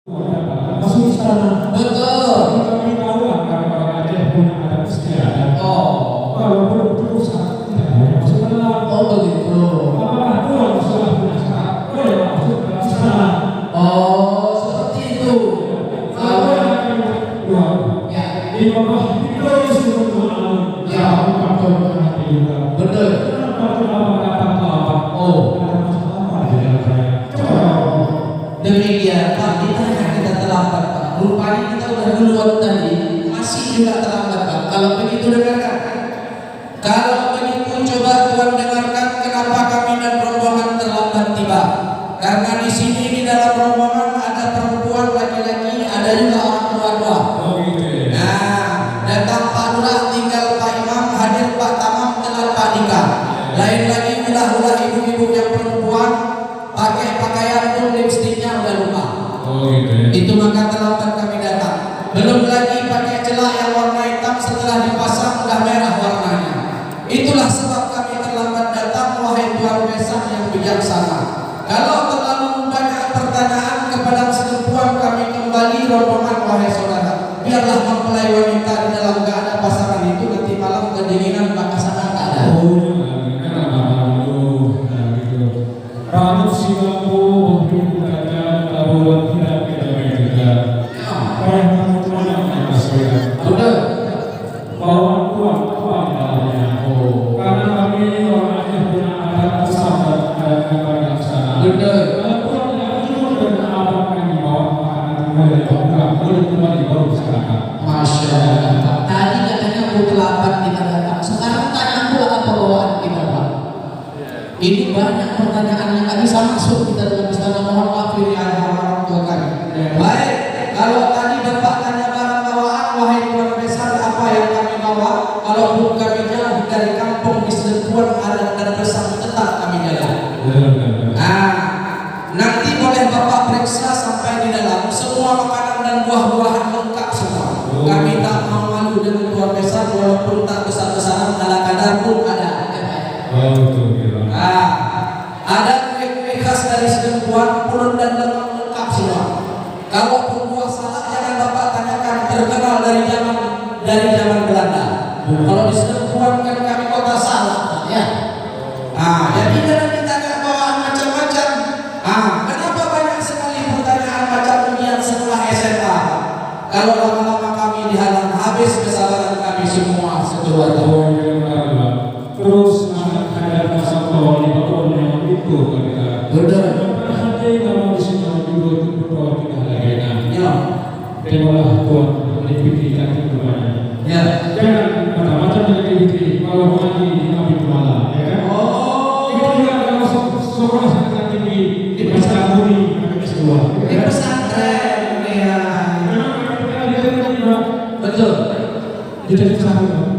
Masuk istana. Betul. Kami tahu lah kalau orang Aceh punya adat istiadat. Oh. Walaupun itu sangat tidak boleh masuk ke dalam. Oh begitu. Apakah pulang setelah punya syarat boleh masuk ke dalam istana? Oh seperti itu. Kalau Ya. di bawah itu sebetulnya ya bukan hati juga. Betul. Kenapa datang terlambat? Oh. Ada masalah apa di dalam saya? Demikian Pak, kita terlambat Pak. Rupanya kita udah duluan tadi, masih juga terlambat Pak. Kalau begitu dengarkan. Kalau begitu coba Tuhan dengarkan kenapa kami dan rombongan terlambat tiba. Karena di sini di dalam rombongan ada perempuan laki-laki, ada juga orang tua-tua. Nah, datang Pak Lurah, tinggal Pak Imam, hadir Pak Tamam, kenal Pak Dika. Lain lagi ulah ibu-ibu yang perempuan pakai pakaian pun lipstiknya udah lupa. Itu maka terlambat kami datang. Belum lagi pakai celak yang warna hitam, setelah dipasang udah merah warnanya. Itulah sebab kami terlambat datang, wahai Tuhan Besar yang bijaksana. Kalau terlalu banyak pertanyaan kepada sesepuan, kami kembali rombongan wahai saudara. Biarlah mempelai wanita di dalam gak ada pasangan itu nanti malam kedinginan maka sangat ada. Rambut Singapura menggunakan taburan tidak beda-beda. Banyak teman-teman yang menghasilkan. Sudah. Bawaan tuan dalamnya. Karena kami orang Aceh punya adat sahabat dan kebijaksanaan. Sudah. Walaupun tidak jujur dengan adat yang dibawa makanan boleh dibawa, boleh kembali baru masyarakat. Masya Allah. Tadi katanya aku terlambat kita datang. Sekarang tanya pula apa bawaan kita Pak. Ini banyak pertanyaan yang nggak bisa masuk kita dalam istana. Mohon maaf ini orang tua kami. Baik, kalau tadi Bapak tanya barang bawaan, wahai Tuhan Besar, apa yang kami bawa? Kalau pun kami jauh dari kampung di Selempuan adat dan bersama tetap kami jalan. Nah, nanti boleh Bapak periksa sampai di dalam semua makanan dan buah-buahan lengkap semua. Kami tak mau malu dengan Tuhan Besar walaupun tak besar-besaran, ala kadar pun ada. Ada kue-kue khas dari Selempuan, pulut dan lemang lengkap semua. Kalau pun buah salak jangan Bapak tanyakan, terkenal dari zaman Belanda. Kalau di Selempuan kan kami kota salak, ya. Jadi jangan ditanya bawaan macam-macam. Kenapa banyak sekali pertanyaan macam ujian setelah SMA? Kalau lama-lama kami dihalang, habis kesabaran kami semua sekeluarga. Terus ada pasal bawah di bawah yang itu kita. Benar. Hati kalau di sini juga itu berdoa tidak lagi. Ya. Terima Tuhan dipikirkan itu banyak. Ya. Jangan macam-macam yang dipikir. Kalau lagi kami malam, ya kan? Itu juga kalau sekolah sangat tinggi di pasar Bumi S2. Di pesantren, ya. Memang kita juga betul. jadi pesantren.